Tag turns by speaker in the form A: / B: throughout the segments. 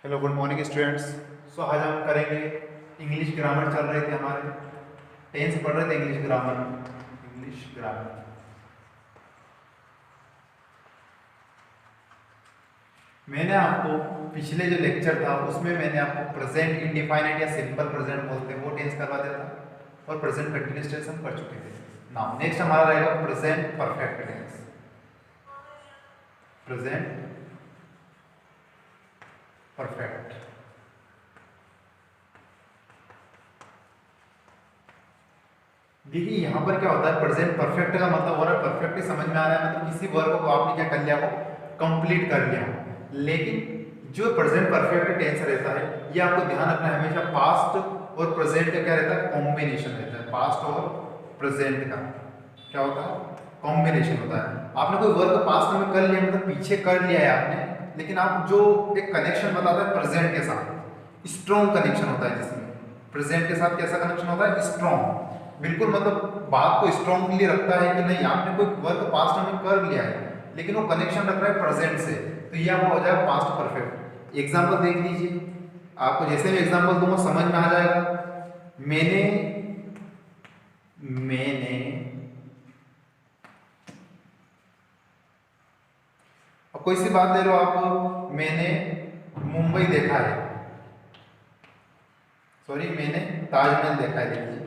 A: Hello good morning students. आज हम करेंगे इंग्लिश ग्रामर। चल रहे थे हमारे टेंस पढ़ रहे थे इंग्लिश ग्रामर। मैंने आपको पिछले जो लेक्चर था उसमें मैंने आपको प्रेजेंट इंडिफाइनाइट या सिंपल प्रेजेंट बोलते हैं वो टेंस करवा दिया था और प्रेजेंट कंटिन्यूअस टेंस हम कर चुके थे। नाउ नेक्स्ट हमारा रहेगा present perfect tense. Present perfect. देखिए यहाँ पर क्या होता है, प्रेजेंट परफेक्ट का मतलब हो रहा है परफेक्ट ही समझ में आ रहा है, मतलब किसी वर्ब को आपने क्या कर लिया, वो कंप्लीट कर लिया। लेकिन जो प्रेजेंट परफेक्ट टेंस रहता है ये आपको ध्यान रखना है, हमेशा पास्ट और प्रेजेंट का क्या रहता है, कॉम्बिनेशन रहता है। पास्ट और प्रेजेंट का क्या होता है, कॉम्बिनेशन होता है। आपने कोई वर्ब पास्ट में कर लिया, मतलब पीछे कर लिया है आपने, लेकिन आप जो एक कनेक्शन बताता है प्रेजेंट के साथ, स्ट्रॉन्ग कनेक्शन होता है जिसमें प्रेजेंट के साथ कैसा कनेक्शन होता है, स्ट्रॉन्ग। बिल्कुल मतलब बात को स्ट्रॉन्गली रखता है कि नहीं आपने कोई वर्क पास्ट में कर लिया है लेकिन वो कनेक्शन रख रहा है प्रेजेंट से, तो ये आपका हो जाएगा पास्ट परफेक्ट। एग्जांपल देख लीजिए, आपको जैसे मैं एग्जांपल दूंगा समझ में आ जाएगा। मैंने मैंने अब कोई सी बात ले लो आप, मैंने मुंबई देखा है, सॉरी मैंने ताजमहल देखा है। देखिए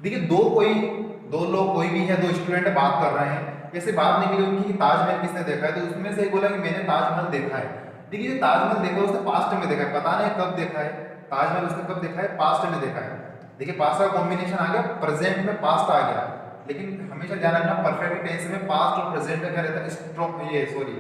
A: देखिए दो लोग कोई भी है, दो स्टूडेंट बात कर रहे हैं, ऐसे बात निकली उनकी कि ताजमहल किसने देखा है, तो उसमें से एक बोला कि मैंने ताजमहल देखा है। देखिए जो ताजमहल देखा है उसने पास्ट में देखा है, पता नहीं कब देखा है ताजमहल, उसने कब देखा है, पास्ट में देखा है। देखिए पास्ट का कॉम्बिनेशन आ गया, प्रेजेंट में पास्ट आ गया, लेकिन हमेशा ध्यान रखना परफेक्ट टेंस में पास्ट और प्रेजेंट का क्या रहता है, स्ट्रॉन्ग ये सॉरी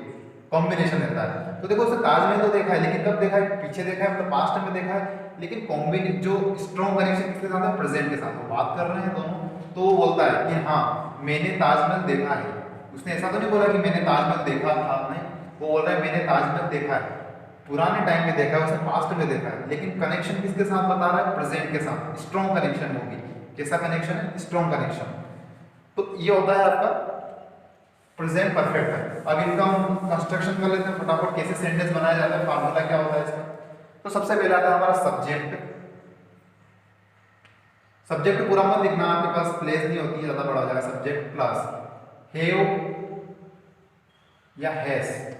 A: कॉम्बिनेशन रहता है। तो देखो उसने ताजमहल तो देखा है, लेकिन कब देखा है, पीछे देखा है, मतलब पास्ट में देखा है, लेकिन कॉम्बिनेशन जो स्ट्रॉन्ग कनेक्शन किसके साथ है, प्रेजेंट के साथ। वो बात कर रहे हैं दोनों, तो वो बोलता है कि हाँ मैंने ताजमहल देखा है। उसने ऐसा तो नहीं बोला कि मैंने ताजमहल देखा था, नहीं, वो बोल रहा है मैंने ताजमहल देखा है, पुराने टाइम में देखा है, उसने पास्ट में देखा है, लेकिन कनेक्शन किसके साथ बता रहा है, प्रेजेंट के साथ। स्ट्रॉन्ग कनेक्शन होगी। कैसा कनेक्शन है, स्ट्रॉन्ग कनेक्शन। तो ये होता है आपका प्रेजेंट परफेक्ट है। अब इनका हम कंस्ट्रक्शन कर लेते हैं फटाफट, कैसे सेंटेंस बनाया जाता है, फार्मूला क्या होता है इसका। तो सबसे पहला आता है हमारा सब्जेक्ट। सब्जेक्ट पूरा मत लिखना, आपके पास प्लेस नहीं होती है, ज्यादा बड़ा हो जाएगा। सब्जेक्ट प्लस हैव या हैज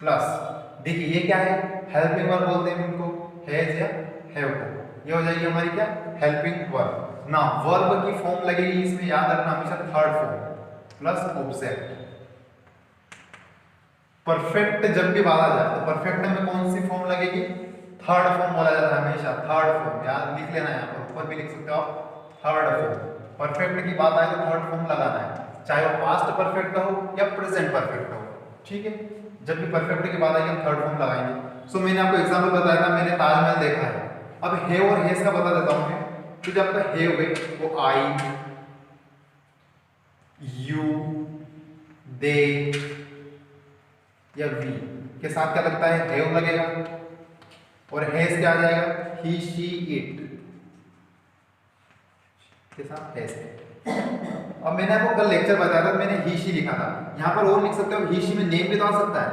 A: प्लस, देखिए ये क्या है, हेल्पिंग वर्ब बोलते हैं इनको, हैज या हैव को। ये हो जाएगी हमारी क्या, हेल्पिंग वर्ब। ना वर्ब की फॉर्म लगेगी इसमें, याद रखना हमेशा third form plus object. Perfect जब भी बात आ जाए तो परफेक्ट में कौन सी फॉर्म लगेगी, थर्ड फॉर्म बोला जाता है हमेशा, थर्ड फॉर्म। याद लिख लेना, यहाँ पर ऊपर भी लिख सकते हो आप, थर्ड फॉर्म। परफेक्ट की बात आए तो थर्ड फॉर्म लगाना है, चाहे वो पास्ट परफेक्ट हो या प्रेजेंट परफेक्ट हो, ठीक है। जब भी परफेक्ट की बात आएगी हम थर्ड फॉर्म लगाएंगे। सो मैंने आपको एग्जांपल बताया था, मैंने ताजमहल देखा है। अब हैव और हैज का बता देता हूं मैं। तो जब आपका हैव है वो आई, यू, दे या वी के साथ क्या लगता है, हैव लगेगा। और हैज क्या आ जाएगा, ही, शी, इट के साथ हैज। अब मैंने आपको कल लेक्चर बताया था, मैंने ही शी लिखा था, यहाँ पर और लिख सकते हो ही शी में नेम भी तो आ सकता है।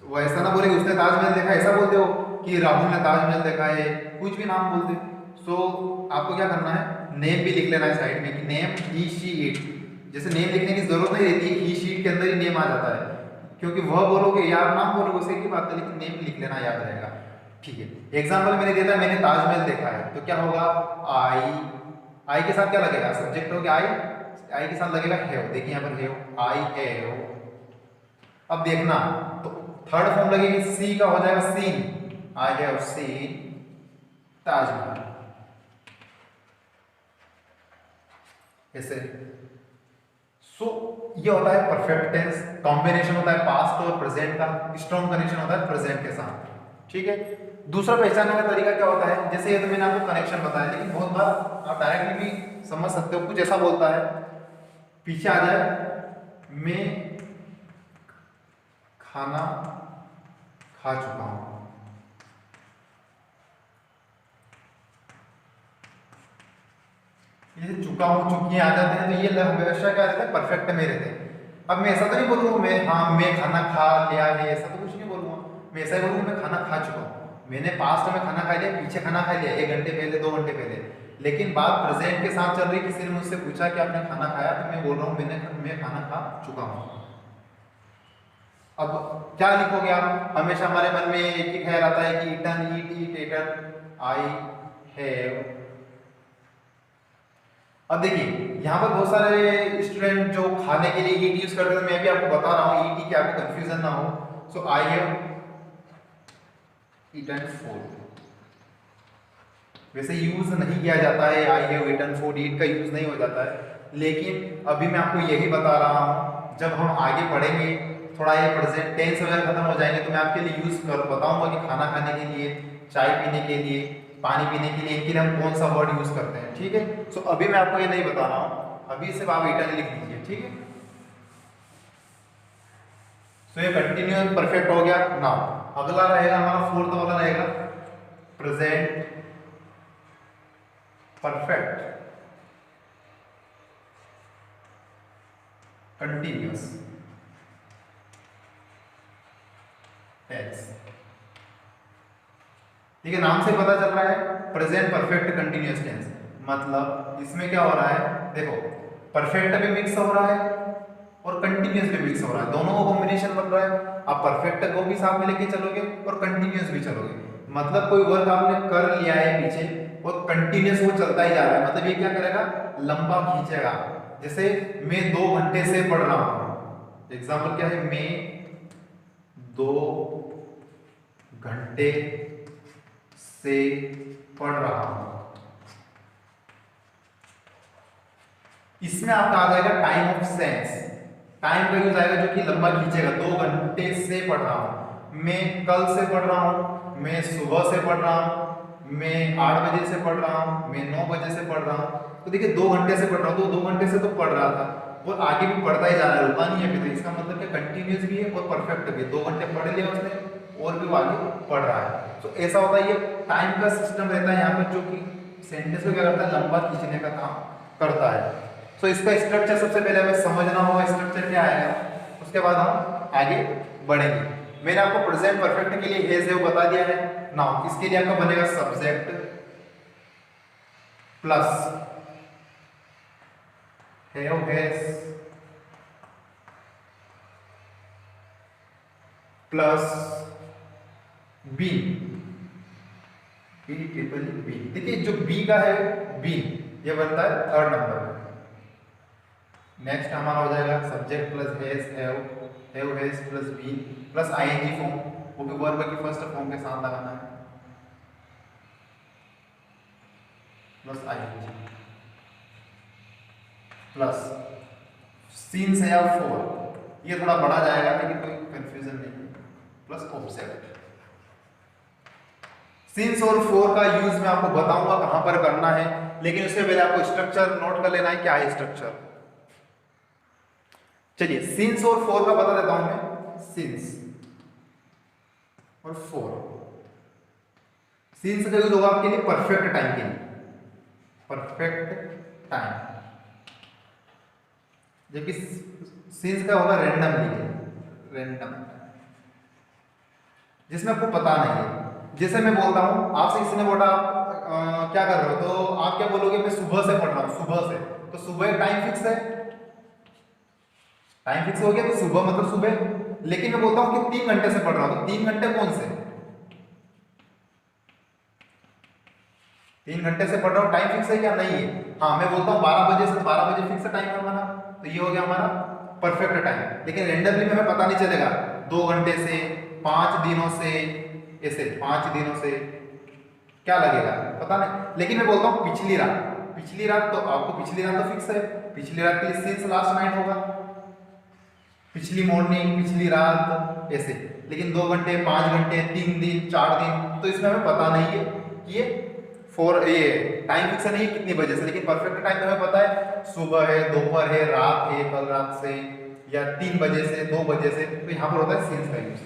A: वो ऐसा ना बोले उसने ताजमहल देखा, ऐसा बोलते हो कि राहुल ने ताजमहल देखा है, कुछ भी नाम बोलते। सो आपको क्या करना है, नेम भी लिख लेना है साइड में कि नेम ही, शी, इट। जैसे नेम लिखने की जरूरत नहीं रहती, ही, शी, इट के अंदर ही नेम आ जाता है, क्योंकि वह बोलोगे या आप नाम बोलोगे उसे की बात है, लेकिन नेम लिख लेना, याद रहेगा, ठीक है। एग्जाम्पल मैंने दिया था, मैंने ताजमहल देखा है, तो क्या होगा, आई, आई के साथ क्या लगेगा, सब्जेक्ट हो गया आई, आई के साथ लगेगा हैव। देखिए यहाँ पर हैव, आई हैव। अब देखना तो थर्ड फॉर्म लगेगी, सी का हो जाएगा seen, I have seen Taj Mahal, ऐसे। सो ये होता है परफेक्ट टेंस, कॉम्बिनेशन होता है पास्ट और प्रेजेंट का, स्ट्रॉन्ग कनेक्शन होता है प्रेजेंट के साथ, ठीक है। दूसरा पहचानने का तरीका क्या होता है, जैसे ये तो मैंने आपको कनेक्शन बताया, लेकिन बहुत बार आप डायरेक्टली भी समझ सकते हो। कुछ ऐसा बोलता है, पीछे आ जाए, मैं खाना खा चुका हूं, जैसे चुका हूँ, चुकी आ जाते हैं, तो ये हमेशा क्या रहता है, परफेक्ट में रहते हैं। अब मैं ऐसा तो नहीं बोलूँगा मैं, हाँ मैं खाना खा लिया है, ऐसा तो कुछ नहीं बोलूँगा। मैं ऐसा ही बोलूँगा मैं खाना खा चुका हूँ, मैंने पास्ट में खाना खा लिया, पीछे खाना खा लिया 1 घंटे पहले, 2 घंटे पहले, लेकिन बात प्रेजेंट के साथ चल रही। किसी ने मुझसे पूछा कि आपने खाना खाया, तो मैं बोल रहा हूँ मैं खाना खा चुका हूँ। अब क्या लिखोगे आप? हमेशा हमारे मन में एक ही ख्याल आता है कि eaten, eat, eaten, I have. अब देखिए यहाँ पर बहुत सारे स्टूडेंट जो खाने के लिए ईट यूज करते हैं, मैं भी आपको बता रहा हूँ ईट की, आपको कंफ्यूजन ना हो। सो आई हैव ईटन फूड, वैसे यूज नहीं किया जाता है आई हैव ईटन फूड, ईट का यूज नहीं हो जाता है, लेकिन अभी मैं आपको यही बता रहा हूँ। जब हम आगे पढ़ेंगे, थोड़ा ये प्रेजेंट टेंस वगैरह खत्म हो जाएंगे, तो मैं आपके लिए यूज कर बताऊंगा कि खाना खाने के लिए, चाय पीने के लिए, पानी पीने के लिए, इनके लिए हम कौन सा वर्ड यूज करते हैं, ठीक है। सो अभी मैं आपको ये नहीं बता रहा हूँ, अभी सिर्फ आप ईटन लिख लीजिए, ठीक है। सो ये कंटिन्यूअस परफेक्ट हो गया ना। अगला रहेगा हमारा फोर्थ वाला रहेगा प्रेजेंट परफेक्ट कंटिन्यूअस टेंस। ठीक है, नाम से पता चल रहा है प्रेजेंट परफेक्ट कंटिन्यूअस टेंस, मतलब इसमें क्या हो रहा है, देखो परफेक्ट भी मिक्स हो रहा है और कंटिन्यूअस भी मिक्स हो रहा है, दोनों का कॉम्बिनेशन बन रहा है। आप परफेक्ट को भी साथ में लेके चलोगे और कंटिन्यूअस भी चलोगे, मतलब कोई वर्क आपने कर लिया है पीछे और कंटिन्यूअस वो चलता ही जा रहा है, मतलब ये क्या करेगा, लंबा खींचेगा। जैसे मैं 2 घंटे से पढ़ रहा हूं, एग्जाम्पल क्या है, मैं 2 घंटे से पढ़ रहा हूं। इसमें आपका आ जाएगा टाइम ऑफ सेंस, टाइम का यूज आएगा जो कि लंबा खींचेगा। 2 घंटे से पढ़ रहा हूं, मैं कल से पढ़ रहा हूं, मैं सुबह से पढ़ रहा हूं, मैं 8 बजे से पढ़ रहा हूं, मैं 9 बजे से पढ़ रहा हूं। तो देखिए 2 घंटे से पढ़ रहा हूं, तो 2 घंटे से तो पढ़ रहा था और आगे भी पढ़ता ही जा रहा है, रुका नहीं है अभी। तो इसका मतलब क्या, कंटिन्यूअस भी है और परफेक्ट भी है। 2 घंटे पढ़ लिया उसने और भी वो आगे पढ़ रहा है। तो ऐसा होता है, ये टाइम का सिस्टम रहता है यहाँ पर, जो कि सेंटेंस को क्या करता है, लंबा खींचने का काम करता है। सो इसका स्ट्रक्चर सबसे पहले हमें समझना होगा, स्ट्रक्चर क्या आएगा, उसके बाद हम आगे बढ़ेंगे। मैंने आपको प्रेजेंट परफेक्ट के लिए हैज हैव बता दिया है। नाउ इसके लिए आपका बनेगा subject plus have has plus been, be triple be. देखिए जो बी का है, बीन, ये बनता है 3rd नंबर। नेक्स्ट हमारा हो जाएगा subject plus has have has plus been plus ING form, वो भी वर्ब की फर्स्ट फॉर्म के साथ लगाना है, प्लस आईएनजी प्लस सीन्स है या फोर, ये थोड़ा बड़ा जाएगा लेकिन कोई कंफ्यूजन नहीं है, प्लस ऑब्जेक्ट। सीन्स और फोर का यूज मैं आपको बताऊंगा कहां पर करना है, लेकिन उससे पहले आपको स्ट्रक्चर नोट कर लेना है, क्या है स्ट्रक्चर। चलिए सिंस और फोर का बता देता हूं मैं, सिंस और फोर। सिंस का यूज होगा आपके लिए परफेक्ट टाइम के लिए, परफेक्ट टाइम, जबकि सिंस का होगा रैंडमली, रैंडम, जिसमें आपको पता नहीं है। जैसे मैं बोलता हूं आपसे, किसी ने बोला आप क्या कर रहे हो, तो आप क्या बोलोगे, मैं सुबह से पढ़ रहा हूं, सुबह से। तो सुबह एक टाइम फिक्स है, टाइम फिक्स हो गया, तो सुबह मतलब सुबह। लेकिन मैं बोलता हूं कि 3 घंटे से पढ़ रहा हूं, तो 3 घंटे कौन से, 3 घंटे से पढ़ रहा हूं, टाइम फिक्स है क्या, नहीं है। हाँ मैं बोलता हूं 12 बजे से, 12 बजे फिक्स टाइम है हमारा, तो ये हो गया हमारा परफेक्ट टाइम। लेकिन रेंडमली में हमें पता नहीं चलेगा, 2 घंटे से, 5 दिनों से, ऐसे 5 दिनों से क्या लगेगा पता नहीं। लेकिन मैं बोलता हूं पिछली रात, पिछली रात, तो आपको पिछली रात तो फिक्स है, पिछली रात के लिए सिंस लास्ट नाइट होगा, पिछली मॉर्निंग, पिछली रात, ऐसे। लेकिन 2 घंटे, 5 घंटे, 3 दिन, 4 दिन, तो इसमें हमें पता नहीं है कि ये ये टाइम फिक्स नहीं है कितनी बजे से। लेकिन परफेक्ट टाइम तो हमें पता है, सुबह है, दोपहर है, रात है, कल रात से, या 3 बजे से, 2 बजे से। तो यहां पर होता है सिंस का यूज।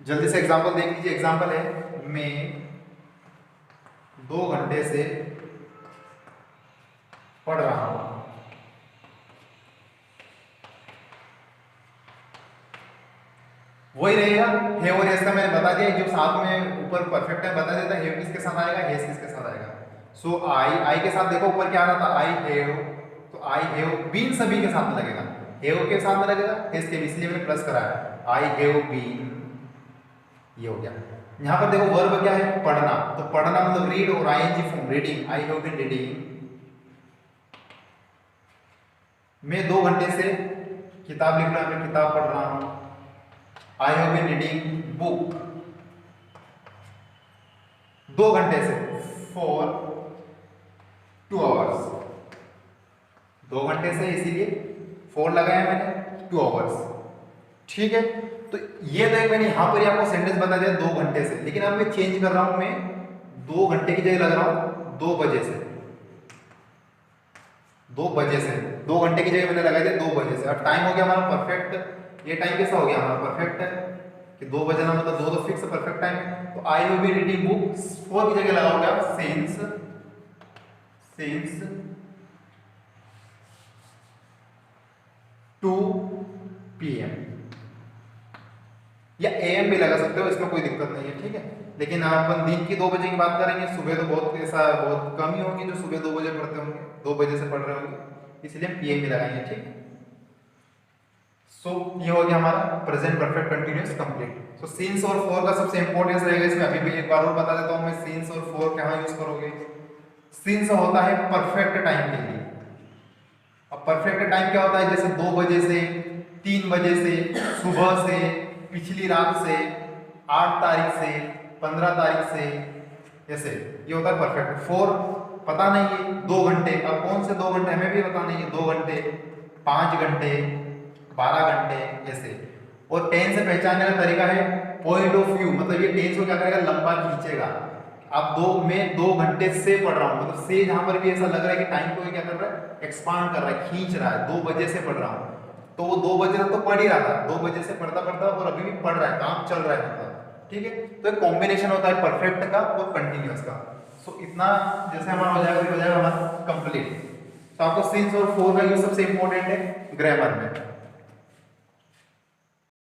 A: जल्दी से एग्जांपल देख लीजिए। एग्जांपल है, मैं 2 घंटे से पढ़ रहा हूं। वही रहेगा हे और हेस का मैंने बता दिया, जो साथ में ऊपर परफेक्ट है बता देता है, हेव किसके साथ आएगा, हेस किसके साथ आएगा। सो आई के साथ देखो ऊपर क्या आ रहा था, आई हेव, तो आई हेव बीन सभी के साथ में लगेगा, हेव के साथ में लगेगा, हेस के, इसलिए मैंने प्लस कराया, आई हेव बीन, ये हो गया। यहाँ पर देखो वर्ब क्या है, पढ़ना, तो पढ़ना मतलब रीड और ING form, reading, I have been reading, मैं 2 घंटे से किताब लिख रहा हूं, मैं किताब पढ़ रहा हूं, I have been reading book, 2 घंटे से, फॉर 2 आवर्स, 2 घंटे से इसीलिए 4 लगाया मैंने, 2 आवर्स, ठीक है। तो ये तो एक मैंने यहां पर ही आपको सेंटेंस बता दिया 2 घंटे से, लेकिन अब मैं चेंज कर रहा हूं, मैं 2 घंटे की जगह लग रहा हूं 2 बजे से, 2 बजे से, 2 घंटे की जगह मैंने लगा दिया 2 बजे से, और टाइम हो गया हमारा परफेक्ट। ये टाइम कैसा हो गया हमारा, परफेक्ट है कि 2 बजे ना, मतलब 2 तो फिक्स परफेक्ट टाइम है। तो I will be reading book, 4 की जगह लगाओगे आप सिंस 2 PM, या AM भी लगा सकते हो, इसमें कोई दिक्कत नहीं है, ठीक है। लेकिन अपन दिन की 2 बजे की बात करेंगे, सुबह तो बहुत ऐसा बहुत कम ही होंगे जो सुबह 2 बजे पढ़ते होंगे, 2 बजे से पढ़ रहे होंगे, इसलिए हम PM भी लगाएंगे, ठीक है। सो ये हो गया हमारा present perfect continuous complete. So since और फॉर का सबसे इंपॉर्टेंस रहेगा इसमें, अभी भी एक बार और बता देता हूं मैं, सिंस और फॉर कहां यूज करोगे। सिंस होता है परफेक्ट टाइम के लिए, अब परफेक्ट टाइम क्या होता है, जैसे 2 बजे से, 3 बजे से, सुबह से, पिछली रात से, 8 तारीख से, 15 तारीख से, ऐसे ये होता है परफेक्ट। फॉर पता नहीं है 2 घंटे, अब कौन से 2 घंटे हमें भी पता नहीं है, 2 घंटे, 5 घंटे, 12 घंटे, ऐसे। और टेंस से पहचानने का तरीका है पॉइंट ऑफ व्यू, मतलब ये टेंस को क्या करेगा, लंबा खींचेगा। अब मैं 2 घंटे से पढ़ रहा हूँ, मतलब से जहां पर भी ऐसा लग रहा है कि टाइम को क्या कर रहा है, एक्सपांड कर रहा है, खींच रहा है, 2 बजे से पढ़ रहा हूँ, तो वो 2 बजे तक तो पढ़ ही रहा था, 2 बजे से पढ़ता पढ़ता और अभी भी पढ़ रहा है, काम चल रहा है मतलब, ठीक है। तो एक कॉम्बिनेशन होता है परफेक्ट का और कंटिन्यूअस का। सो इतना जैसे हमारा हो जाएगा, हो जाएगा हमारा कंप्लीट। तो आपको सिंस और फॉर का यूज सबसे इंपॉर्टेंट है ग्रामर में।